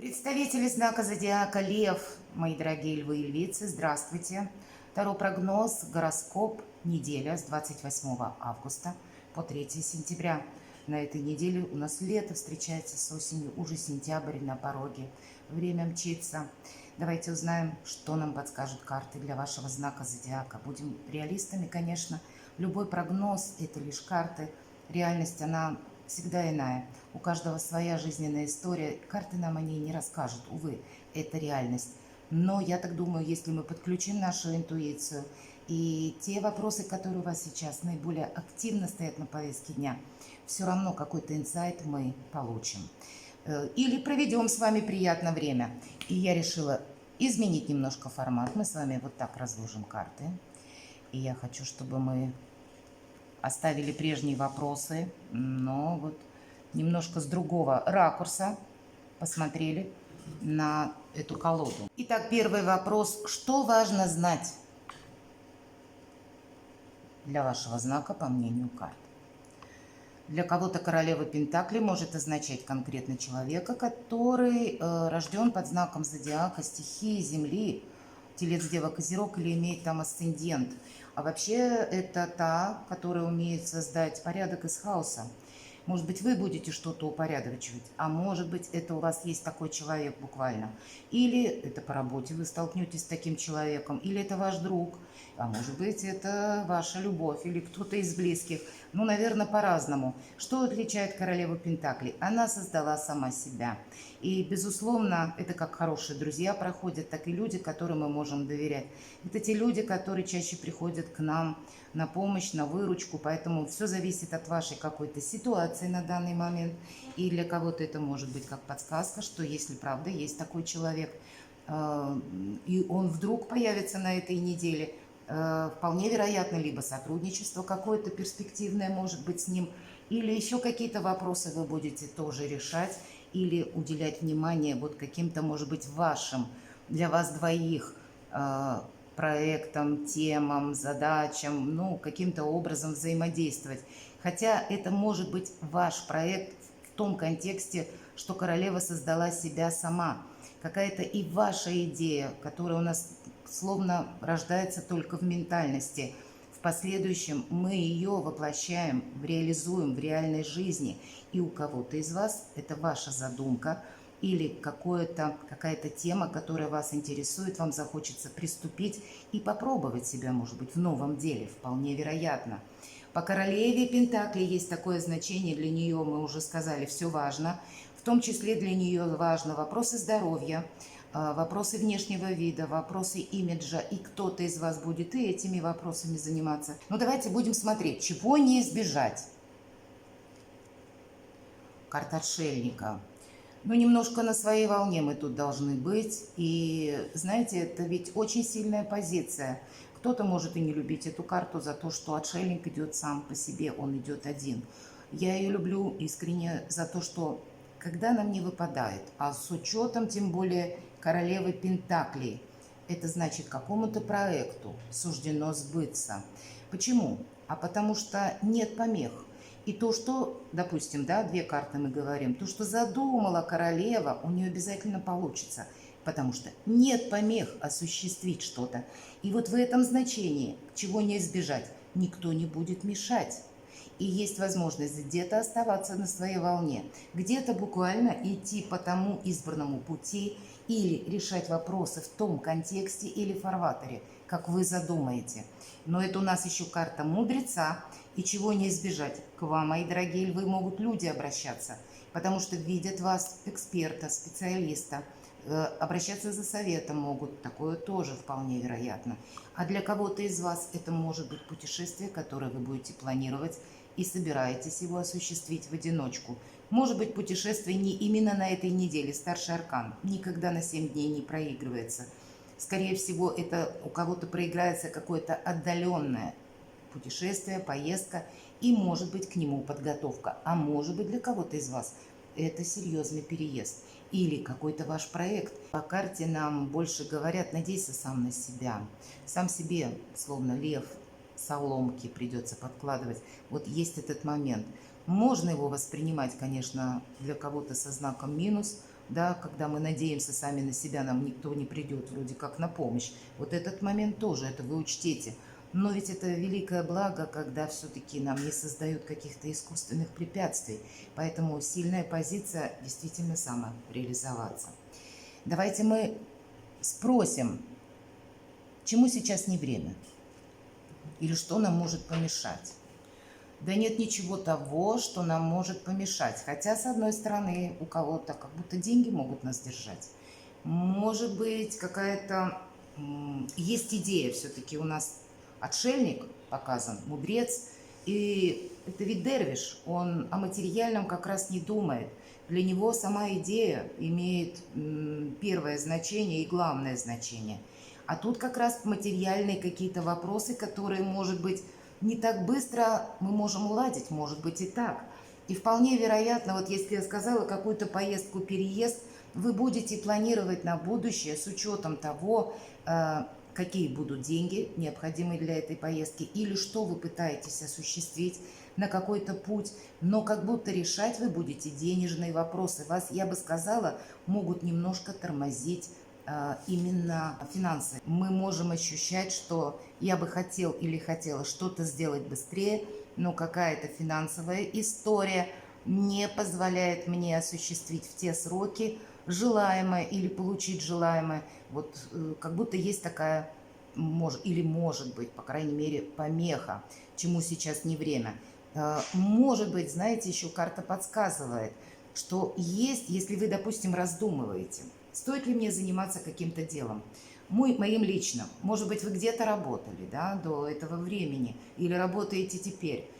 Представители знака зодиака Лев, мои дорогие львы и львицы, здравствуйте. Таро прогноз, гороскоп, неделя с 28 августа по 3 сентября. На этой неделе у нас лето встречается с осенью, уже сентябрь на пороге. Время мчится. Давайте узнаем, что нам подскажут карты для вашего знака зодиака. Будем реалистами, конечно. Любой прогноз – это лишь карты. Реальность, она всегда иная. У каждого своя жизненная история. Карты нам о ней не расскажут. Увы, это реальность. Но я так думаю, если мы подключим нашу интуицию и те вопросы, которые у вас сейчас наиболее активно стоят на повестке дня, все равно какой-то инсайт мы получим. Или проведем с вами приятное время. И я решила изменить немножко формат. Мы с вами вот так разложим карты. И я хочу, чтобы мы оставили прежние вопросы, но вот немножко с другого ракурса посмотрели на эту колоду. Итак, первый вопрос. Что важно знать для вашего знака, по мнению карт? Для кого-то королева Пентаклей может означать конкретно человека, который рожден под знаком зодиака стихии Земли, Телец, Дева, Козерог, или имеет там асцендент. А вообще это та, которая умеет создать порядок из хаоса. Может быть, вы будете что-то упорядочивать, а может быть, это у вас есть такой человек буквально. Или это по работе вы столкнетесь с таким человеком, или это ваш друг, а может быть, это ваша любовь или кто-то из близких. Ну, наверное, по-разному. Что отличает королеву Пентаклей? Она создала сама себя. И, безусловно, это как хорошие друзья проходят, так и люди, которым мы можем доверять. Это те люди, которые чаще приходят к нам на помощь, на выручку, поэтому все зависит от вашей какой-то ситуации на данный момент. И для кого-то это может быть как подсказка, что если правда есть такой человек, и он вдруг появится на этой неделе, вполне вероятно либо сотрудничество какое-то перспективное может быть с ним, или еще какие-то вопросы вы будете тоже решать, или уделять внимание вот каким-то, может быть, вашим, для вас двоих, проектам, темам, задачам, ну, каким-то образом взаимодействовать. Хотя это может быть ваш проект в том контексте, что королева создала себя сама. Какая-то и ваша идея, которая у нас словно рождается только в ментальности. В последующем мы ее воплощаем, реализуем в реальной жизни. И у кого-то из вас это ваша задумка или какая-то тема, которая вас интересует, вам захочется приступить и попробовать себя, может быть, в новом деле, вполне вероятно. По королеве Пентаклей есть такое значение, для нее, мы уже сказали, все важно. В том числе для нее важны вопросы здоровья, вопросы внешнего вида, вопросы имиджа, и кто-то из вас будет и этими вопросами заниматься. Но давайте будем смотреть, чего не избежать. Карта отшельника. Ну, немножко на своей волне мы тут должны быть. И, знаете, это ведь очень сильная позиция. Кто-то может и не любить эту карту за то, что отшельник идет сам по себе, он идет один. Я ее люблю искренне за то, что когда нам не выпадает, а с учетом, тем более, королевы Пентаклей, это значит, какому-то проекту суждено сбыться. Почему? А потому что нет помех. И то, что, допустим, да, две карты мы говорим, то, что задумала королева, у нее обязательно получится, потому что нет помех осуществить что-то. И вот в этом значении, чего не избежать, никто не будет мешать. И есть возможность где-то оставаться на своей волне, где-то буквально идти по тому избранному пути или решать вопросы в том контексте или фарватере, как вы задумаете. Но это у нас еще карта мудреца, и чего не избежать. К вам, мои дорогие львы, могут люди обращаться, потому что видят вас эксперта, специалиста, обращаться за советом могут, такое тоже вполне вероятно. А для кого-то из вас это может быть путешествие, которое вы будете планировать и собираетесь его осуществить в одиночку. Может быть, путешествие не именно на этой неделе. Старший аркан никогда на 7 дней не проигрывается. Скорее всего, это у кого-то проиграется какое-то отдаленное путешествие, поездка, и может быть к нему подготовка. А может быть для кого-то из вас это серьезный переезд или какой-то ваш проект. По карте нам больше говорят: надейся сам на себя. Сам себе, словно лев, соломки придется подкладывать. Вот есть этот момент. Можно его воспринимать, конечно, для кого-то со знаком минус, да, когда мы надеемся сами на себя, нам никто не придет вроде как на помощь. Вот этот момент тоже, это вы учтите. Но ведь это великое благо, когда все-таки нам не создают каких-то искусственных препятствий. Поэтому сильная позиция действительно самореализоваться. Давайте мы спросим, чему сейчас не время? Или что нам может помешать? Да нет ничего того, что нам может помешать. Хотя, с одной стороны, у кого-то как будто деньги могут нас держать. Может быть, какая-то... Есть идея все-таки у нас. Отшельник показан, мудрец. И это ведь дервиш, он о материальном как раз не думает. Для него сама идея имеет первое значение и главное значение. А тут как раз материальные какие-то вопросы, которые, может быть, не так быстро мы можем уладить, может быть и так. И вполне вероятно, вот если я сказала какую-то поездку, переезд, вы будете планировать на будущее с учетом того, какие будут деньги, необходимые для этой поездки, или что вы пытаетесь осуществить на какой-то путь, но как будто решать вы будете денежные вопросы. Вас, я бы сказала, могут немножко тормозить именно финансы. Мы можем ощущать, что я бы хотел или хотела что-то сделать быстрее, но какая-то финансовая история не позволяет мне осуществить в те сроки желаемое или получить желаемое. Вот как будто есть такая, или может быть, по крайней мере, помеха, чему сейчас не время. Может быть, знаете, еще карта подсказывает, что есть, если вы, допустим, раздумываете, стоит ли мне заниматься каким-то делом, моим личным. Может быть, вы где-то работали, да, до этого времени или работаете теперь.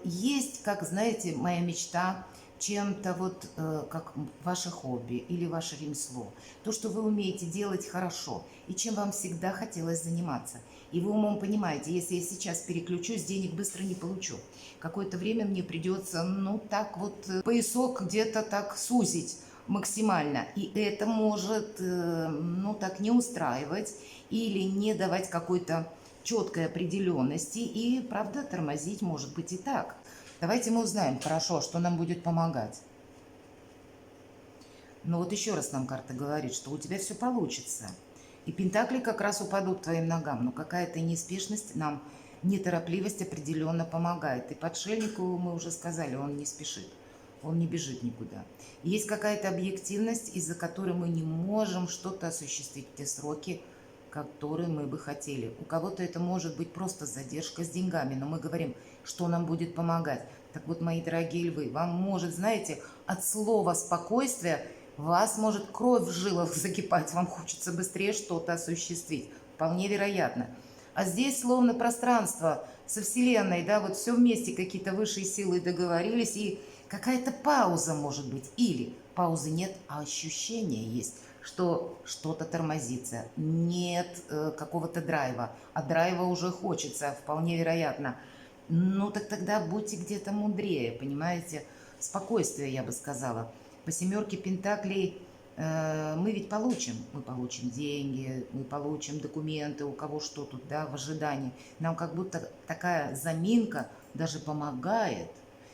Есть, как, знаете, моя мечта чем-то вот как ваше хобби или ваше ремесло. То, что вы умеете делать хорошо и чем вам всегда хотелось заниматься. И вы умом понимаете, если я сейчас переключусь, денег быстро не получу. Какое-то время мне придется, ну так вот, поясок где-то так сузить максимально. И это может, ну так, не устраивать или не давать какой-то четкой определенности. И, правда, тормозить может быть и так. Давайте мы узнаем хорошо, что нам будет помогать. Но вот еще раз нам карта говорит, что у тебя все получится. И пентакли как раз упадут к твоим ногам. Но какая-то неспешность нам, неторопливость определенно помогает. И подшельнику мы уже сказали, он не спешит. Он не бежит никуда. Есть какая-то объективность, из-за которой мы не можем что-то осуществить в те сроки, которые мы бы хотели. У кого-то это может быть просто задержка с деньгами, но мы говорим, что нам будет помогать. Так вот, мои дорогие львы, вам может, знаете, от слова «спокойствие» вас может кровь в жилах закипать, вам хочется быстрее что-то осуществить. Вполне вероятно. А здесь словно пространство со Вселенной, да, вот все вместе, какие-то высшие силы договорились, и какая-то пауза может быть. Или паузы нет, а ощущение есть, что что-то тормозится. Нет какого-то драйва, а драйва уже хочется, вполне вероятно. Ну, так тогда будьте где-то мудрее, понимаете? Спокойствие, я бы сказала. По семерке пентаклей мы ведь получим. Мы получим деньги, мы получим документы, у кого что тут, да, в ожидании. Нам как будто такая заминка даже помогает.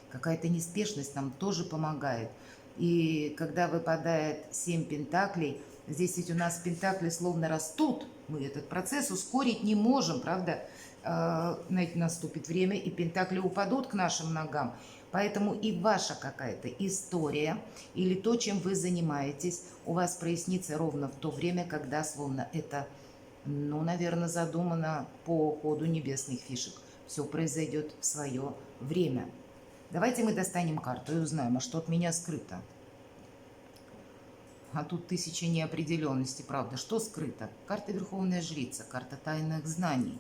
Какая-то неспешность нам тоже помогает. И когда выпадает 7 пентаклей, здесь ведь у нас пентакли словно растут. Мы этот процесс ускорить не можем, правда? Наступит время, и пентакли упадут к нашим ногам. Поэтому и ваша какая-то история или то, чем вы занимаетесь, у вас прояснится ровно в то время, когда словно это, ну, наверное, задумано по ходу небесных фишек. Все произойдет в свое время. Давайте мы достанем карту и узнаем, а что от меня скрыто. А тут 1000 неопределенностей, правда. Что скрыто? Карта Верховная Жрица, карта тайных знаний.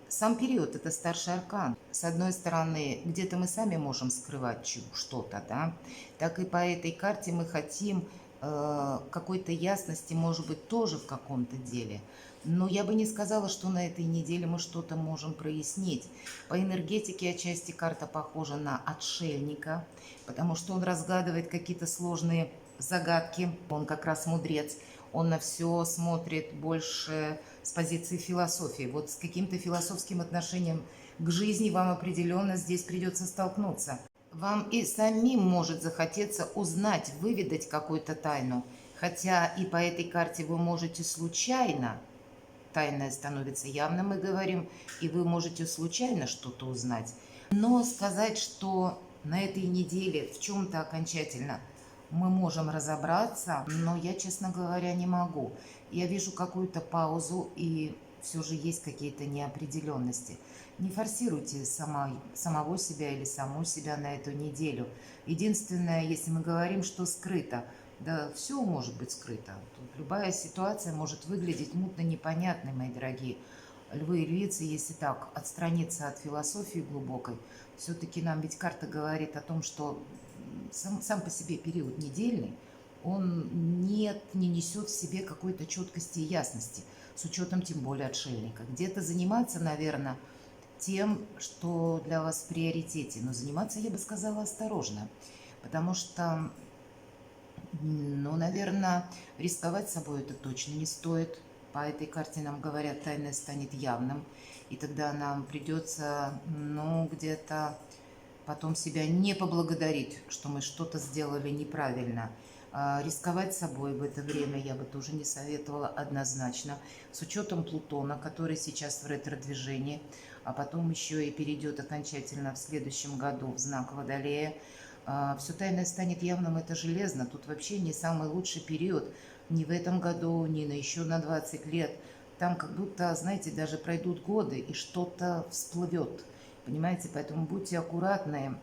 Сам период – это старший аркан. С одной стороны, где-то мы сами можем скрывать что-то, да, так и по этой карте мы хотим какой-то ясности, может быть, тоже в каком-то деле. Но я бы не сказала, что на этой неделе мы что-то можем прояснить. По энергетике отчасти карта похожа на отшельника, потому что он разгадывает какие-то сложные загадки. Он как раз мудрец. Он на все смотрит больше с позиции философии. Вот с каким-то философским отношением к жизни вам определенно здесь придется столкнуться. Вам и самим может захотеться узнать, выведать какую-то тайну. Хотя и по этой карте вы можете случайно, тайное становится явным, мы говорим, и вы можете случайно что-то узнать. Но сказать, что на этой неделе в чем-то окончательно мы можем разобраться, но я, честно говоря, не могу. Я вижу какую-то паузу, и все же есть какие-то неопределенности. Не форсируйте самого себя или саму себя на эту неделю. Единственное, если мы говорим, что скрыто, да все может быть скрыто. Тут любая ситуация может выглядеть мутно непонятной, мои дорогие. Львы и львицы, если так отстраниться от философии глубокой, все-таки нам ведь карта говорит о том, что сам по себе период недельный, он не несет в себе какой-то четкости и ясности, с учетом тем более отшельника. Где-то заниматься, наверное, тем, что для вас в приоритете, но заниматься, я бы сказала, осторожно, потому что, ну, наверное, рисковать собой это точно не стоит. По этой карте нам говорят, тайное станет явным, и тогда нам придется, ну, где-то потом себя не поблагодарить, что мы что-то сделали неправильно. Рисковать собой в это время я бы тоже не советовала однозначно. С учетом Плутона, который сейчас в ретро-движении, а потом еще и перейдет окончательно в следующем году в знак Водолея. Все тайное станет явным, это железно. Тут вообще не самый лучший период. Ни в этом году, ни на еще на 20 лет. Там как будто, знаете, даже пройдут годы и что-то всплывет. Понимаете, поэтому будьте аккуратны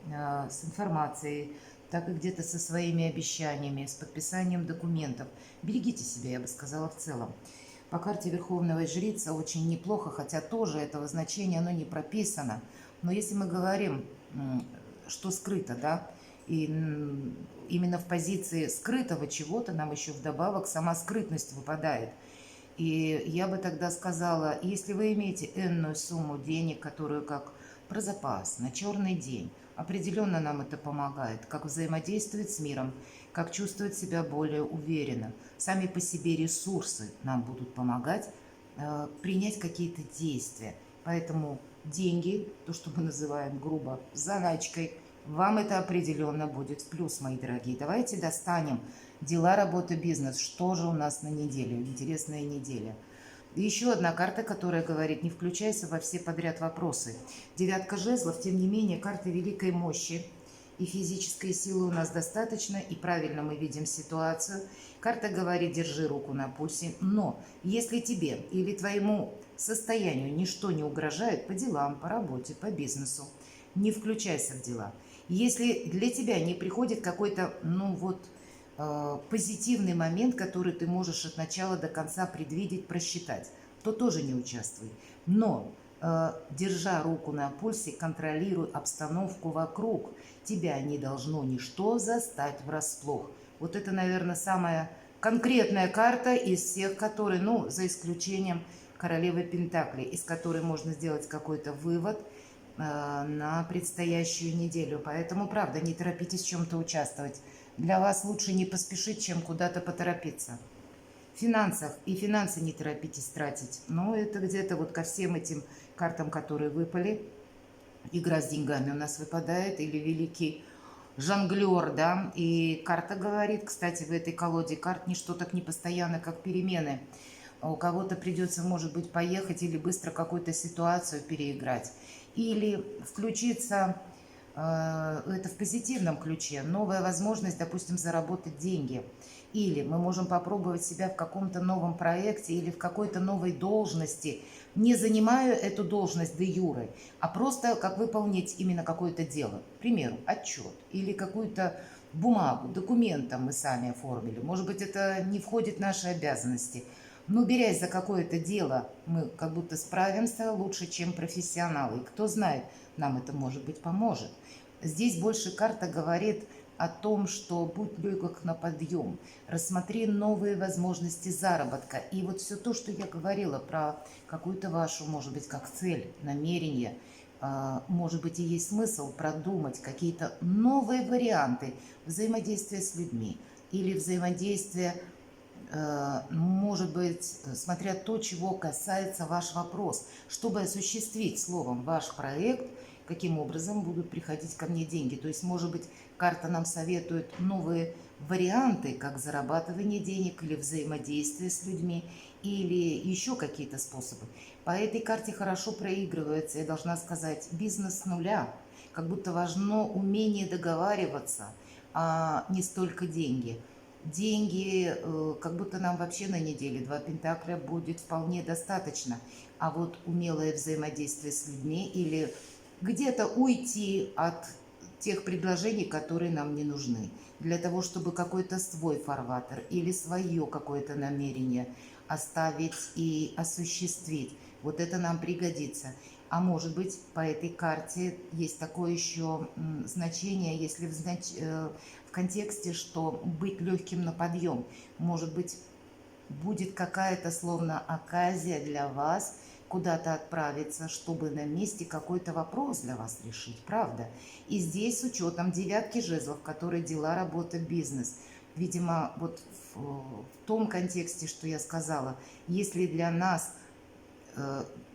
с информацией, так и где-то со своими обещаниями, с подписанием документов. Берегите себя, я бы сказала, в целом. По карте Верховного Жрица очень неплохо, хотя тоже этого значения оно не прописано. Но если мы говорим, что скрыто, да, и именно в позиции скрытого чего-то нам еще вдобавок сама скрытность выпадает. И я бы тогда сказала, если вы имеете энную сумму денег, которую как про запас на черный день, определенно нам это помогает, как взаимодействовать с миром, как чувствовать себя более уверенно. Сами по себе ресурсы нам будут помогать принять какие-то действия. Поэтому деньги, то, что мы называем грубо заначкой, вам это определенно будет в плюс, мои дорогие. Давайте достанем дела, работа, бизнес. Что же у нас на неделю? Интересная неделя. И еще одна карта, которая говорит, не включайся во все подряд вопросы. Девятка жезлов, тем не менее, карта великой мощи. И физической силы у нас достаточно, и правильно мы видим ситуацию. Карта говорит, держи руку на пульсе. Но если тебе или твоему состоянию ничто не угрожает по делам, по работе, по бизнесу, не включайся в дела. Если для тебя не приходит какой-то, позитивный момент, который ты можешь от начала до конца предвидеть, просчитать, то тоже не участвуй. Но, держа руку на пульсе, контролируй обстановку вокруг. Тебя не должно ничто застать врасплох. Вот это, наверное, самая конкретная карта из всех, которые, за исключением королевы Пентаклей, из которой можно сделать какой-то вывод на предстоящую неделю. Поэтому, правда, не торопитесь в чем-то участвовать. Для вас лучше не поспешить, чем куда-то поторопиться. В финансах и финансы не торопитесь тратить. Но это где-то вот ко всем этим картам, которые выпали. Игра с деньгами у нас выпадает. Или великий жонглер, да. И карта говорит, кстати, в этой колоде карт ничто так не постоянно, как перемены. У кого-то придется, может быть, поехать или быстро какую-то ситуацию переиграть. Или включиться, это в позитивном ключе, новая возможность, допустим, заработать деньги. Или мы можем попробовать себя в каком-то новом проекте или в какой-то новой должности, не занимая эту должность де юре, а просто как выполнить именно какое-то дело. К примеру, отчет или какую-то бумагу, документом мы сами оформили. Может быть, это не входит в наши обязанности. Но берясь за какое-то дело, мы как будто справимся лучше, чем профессионалы. И кто знает, нам это, может быть, поможет. Здесь больше карта говорит о том, что будь легок на подъем, рассмотри новые возможности заработка. И вот все то, что я говорила про какую-то вашу, может быть, как цель, намерение, может быть, и есть смысл продумать какие-то новые варианты взаимодействия с людьми или взаимодействия, может быть, смотря то, чего касается ваш вопрос, чтобы осуществить, словом, ваш проект, каким образом будут приходить ко мне деньги. То есть, может быть, карта нам советует новые варианты, как зарабатывание денег или взаимодействие с людьми, или еще какие-то способы. По этой карте хорошо проигрывается, я должна сказать, бизнес с нуля. Как будто важно умение договариваться, а не столько деньги. Деньги, как будто нам вообще на неделе 2 пентакля будет вполне достаточно. А вот умелое взаимодействие с людьми или где-то уйти от тех предложений, которые нам не нужны, для того, чтобы какой-то свой фарватер или свое какое-то намерение оставить и осуществить. Вот это нам пригодится. А может быть, по этой карте есть такое еще значение, если в контексте, что быть легким на подъем. Может быть, будет какая-то словно оказия для вас куда-то отправиться, чтобы на месте какой-то вопрос для вас решить, правда? И здесь с учетом 9 жезлов, которые дела, работа, бизнес. Видимо, вот в том контексте, что я сказала, если для нас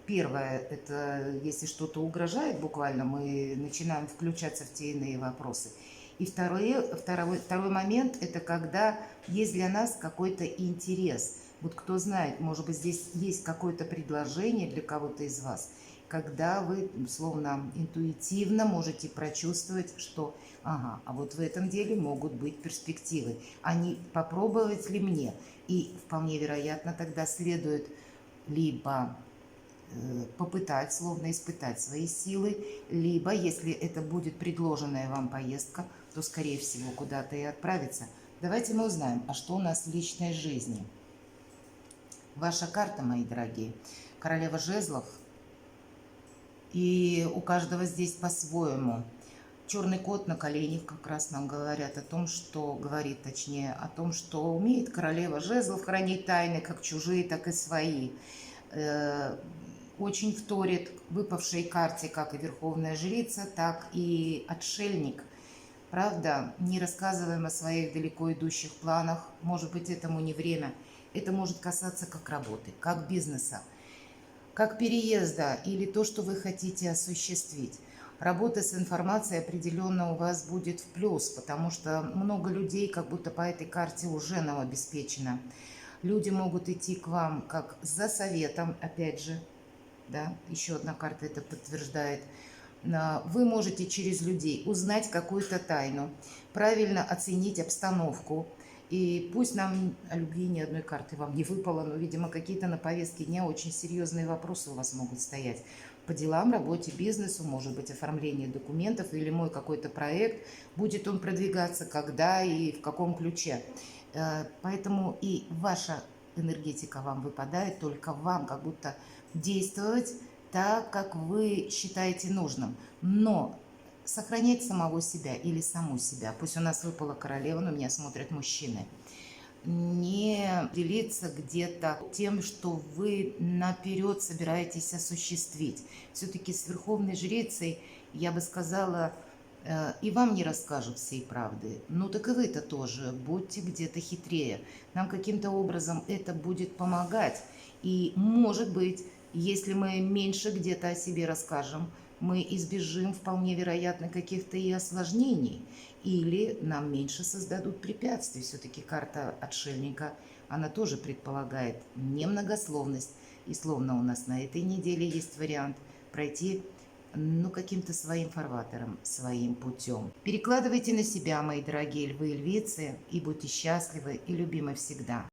первое, это если что-то угрожает буквально, мы начинаем включаться в те иные вопросы. И второй момент, это когда есть для нас какой-то интерес. Вот кто знает, может быть, здесь есть какое-то предложение для кого-то из вас, когда вы, словно интуитивно можете прочувствовать, что ага, а вот в этом деле могут быть перспективы. А не попробовать ли мне? И вполне вероятно тогда следует либо попытать, словно испытать свои силы, либо, если это будет предложенная вам поездка, то, скорее всего, куда-то и отправиться. Давайте мы узнаем, а что у нас в личной жизни. Ваша карта, мои дорогие, королева жезлов, и у каждого здесь по-своему. Черный кот на коленях как раз нам говорят о том, что говорит, точнее, о том, что умеет королева жезлов хранить тайны, как чужие, так и свои. Очень вторит выпавшей карте как и верховная жрица, так и отшельник. Правда, не рассказываем о своих далеко идущих планах, может быть, этому не время. Это может касаться как работы, как бизнеса, как переезда или то, что вы хотите осуществить. Работа с информацией определенно у вас будет в плюс, потому что много людей как будто по этой карте уже нам обеспечено. Люди могут идти к вам как за советом, опять же, да, еще одна карта это подтверждает. Вы можете через людей узнать какую-то тайну, правильно оценить обстановку. И пусть нам о любви ни одной карты вам не выпало, но, видимо, какие-то на повестке дня очень серьезные вопросы у вас могут стоять. По делам, работе, бизнесу, может быть, оформление документов или мой какой-то проект, будет он продвигаться, когда и в каком ключе. Поэтому и ваша энергетика вам выпадает, только вам как будто действовать так, как вы считаете нужным. Но сохранять самого себя или саму себя. Пусть у нас выпала королева, но меня смотрят мужчины. Не делиться где-то тем, что вы наперед собираетесь осуществить. Все-таки с верховной жрицей, я бы сказала, и вам не расскажут всей правды. Ну так и вы-то тоже будьте где-то хитрее. Нам каким-то образом это будет помогать. И может быть, если мы меньше где-то о себе расскажем, мы избежим вполне вероятно каких-то и осложнений, или нам меньше создадут препятствий. Все-таки карта отшельника, она тоже предполагает немногословность. И словно у нас на этой неделе есть вариант пройти каким-то своим фарватером, своим путем. Перекладывайте на себя, мои дорогие львы и львицы, и будьте счастливы и любимы всегда.